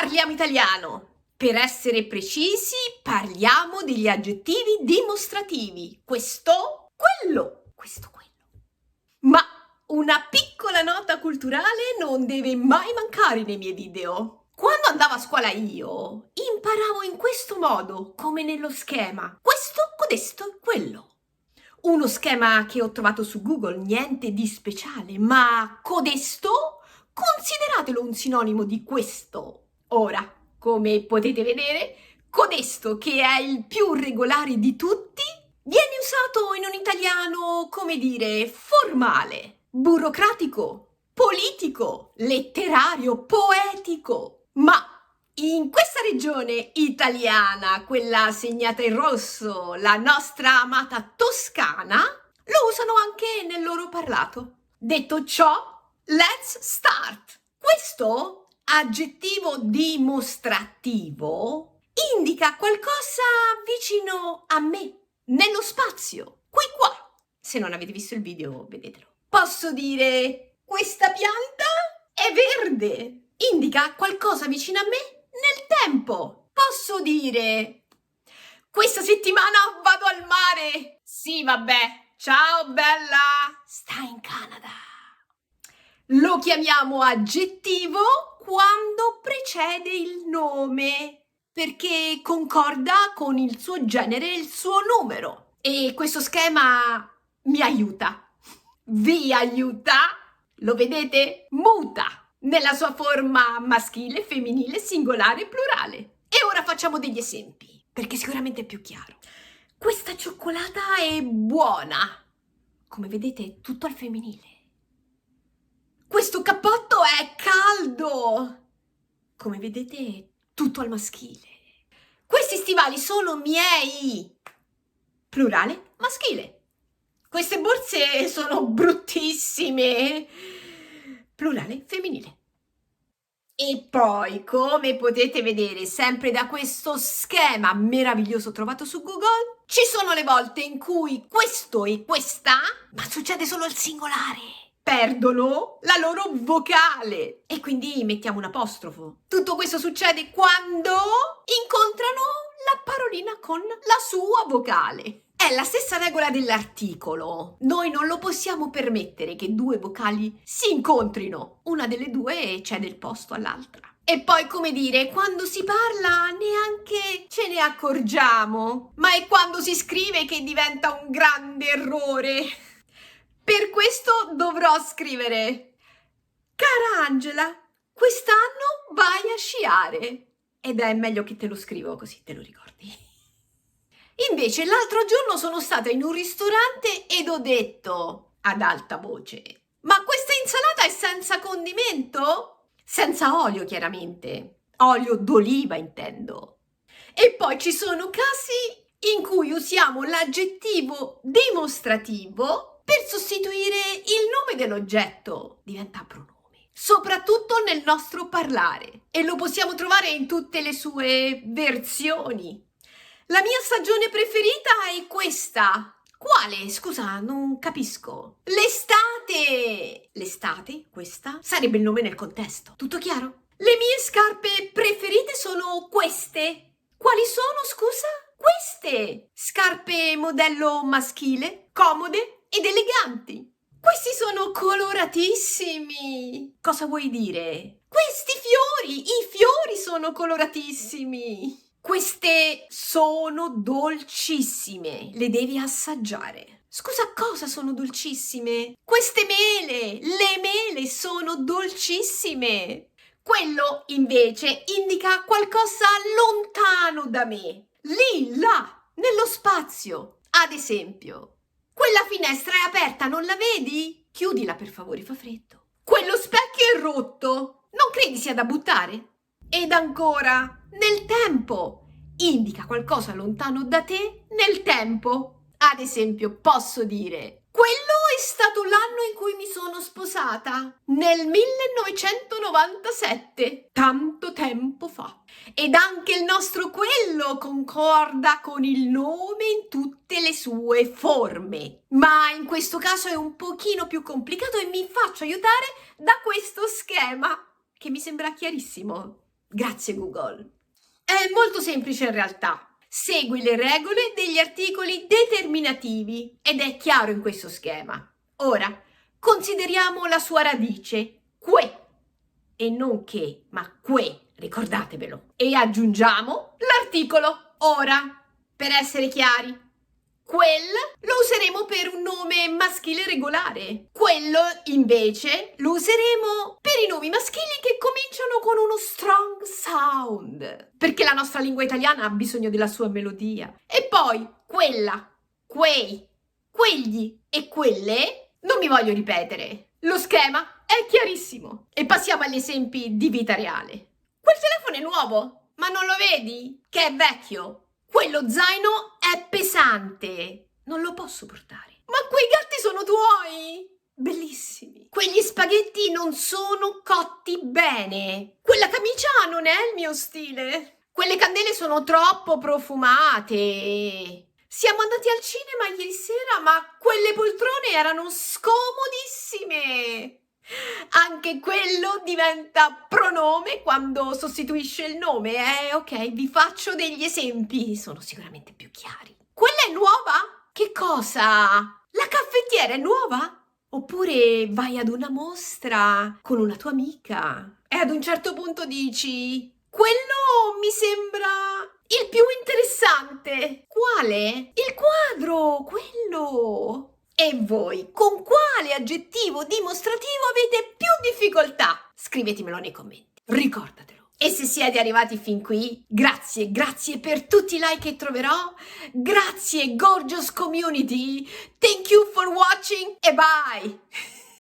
Parliamo italiano. Per essere precisi, parliamo degli aggettivi dimostrativi. Questo, quello, questo, quello. Ma una piccola nota culturale non deve mai mancare nei miei video. Quando andavo a scuola io, imparavo in questo modo, come nello schema. Questo, codesto, quello. Uno schema che ho trovato su Google, niente di speciale, ma codesto, consideratelo un sinonimo di questo. Ora, come potete vedere, codesto, che è il più regolare di tutti, viene usato in un italiano, come dire, formale, burocratico, politico, letterario, poetico. Ma in questa regione italiana, quella segnata in rosso, la nostra amata Toscana, lo usano anche nel loro parlato. Detto ciò, let's start! Questo aggettivo dimostrativo indica qualcosa vicino a me, nello spazio, qui qua. Se non avete visto il video, vedetelo. Posso dire, questa pianta è verde, indica qualcosa vicino a me nel tempo. Posso dire, questa settimana vado al mare. Sì, vabbè, ciao bella, stai in Canada. Lo chiamiamo aggettivo quando precede il nome, perché concorda con il suo genere e il suo numero. E questo schema mi aiuta. Vi aiuta? Lo vedete? Muta nella sua forma maschile, femminile, singolare e plurale. E ora facciamo degli esempi, perché sicuramente è più chiaro. Questa cioccolata è buona. Come vedete, tutto al femminile. Questo cappotto è caldo. Come vedete, tutto al maschile. Questi stivali sono miei. Plurale, maschile. Queste borse sono bruttissime. Plurale, femminile. E poi, come potete vedere, sempre da questo schema meraviglioso trovato su Google, ci sono le volte in cui questo e questa, ma succede solo al singolare, perdono la loro vocale e quindi mettiamo un apostrofo. Tutto questo succede quando incontrano la parolina con la sua vocale. È la stessa regola dell'articolo. Noi non lo possiamo permettere che due vocali si incontrino. Una delle due cede il posto all'altra. E poi, come dire, quando si parla neanche ce ne accorgiamo, ma è quando si scrive che diventa un grande errore. Per questo dovrò scrivere: cara Angela, quest'anno vai a sciare. Ed è meglio che te lo scrivo così te lo ricordi. Invece l'altro giorno sono stata in un ristorante ed ho detto ad alta voce: ma questa insalata è senza condimento? Senza olio, chiaramente. Olio d'oliva, intendo. E poi ci sono casi in cui usiamo l'aggettivo dimostrativo per sostituire il nome dell'oggetto. Diventa pronome. Soprattutto nel nostro parlare. E lo possiamo trovare in tutte le sue versioni. La mia stagione preferita è questa. Quale? Scusa, non capisco. L'estate! L'estate, questa, sarebbe il nome nel contesto. Tutto chiaro? Le mie scarpe preferite sono queste. Quali sono, scusa? Queste! Scarpe modello maschile, comode ed eleganti. Questi sono coloratissimi. Cosa vuoi dire? Questi fiori, i fiori sono coloratissimi. Queste sono dolcissime, le devi assaggiare. Scusa, cosa sono dolcissime? Queste mele, le mele sono dolcissime. Quello invece indica qualcosa lontano da me, lì, là, nello spazio. Ad esempio, quella finestra è aperta, non la vedi? Chiudila per favore, fa freddo. Quello specchio è rotto, non credi sia da buttare? Ed ancora, nel tempo, indica qualcosa lontano da te nel tempo. Ad esempio, posso dire: quello è stato l'anno in cui mi sono sposata, nel 1997, tanto tempo fa. Ed anche il nostro quello concorda con il nome in tutte le sue forme. Ma in questo caso è un pochino più complicato e mi faccio aiutare da questo schema, che mi sembra chiarissimo. Grazie Google. È molto semplice in realtà. Segui le regole degli articoli determinativi ed è chiaro in questo schema. Ora, consideriamo la sua radice, que, e non che, ma que, ricordatevelo. E aggiungiamo l'articolo ora, per essere chiari. Quel lo useremo per un nome maschile regolare. Quello, invece, lo useremo per i nomi maschili che cominciano con uno strong sound. Perché la nostra lingua italiana ha bisogno della sua melodia. E poi, quella, quei, quegli e quelle, non mi voglio ripetere. Lo schema è chiarissimo. E passiamo agli esempi di vita reale. Quel telefono è nuovo, ma non lo vedi? Che è vecchio. Quello zaino è pesante, non lo posso portare. Ma quei gatti sono tuoi? Bellissimi. Quegli spaghetti non sono cotti bene. Quella camicia non è il mio stile. Quelle candele sono troppo profumate. Siamo andati al cinema ieri sera, ma quelle poltrone erano scomodissime. Anche quello diventa pronome quando sostituisce il nome. Ok, vi faccio degli esempi, sono sicuramente più chiari. Quella è nuova? Che cosa? La caffettiera è nuova? Oppure vai ad una mostra con una tua amica e ad un certo punto dici: quello mi sembra il più interessante. Quale? Il quadro, quello. E voi, con quale aggettivo dimostrativo avete più difficoltà? Scrivetemelo nei commenti, ricordatelo. E se siete arrivati fin qui, grazie per tutti i like che troverò, grazie gorgeous community, thank you for watching e bye!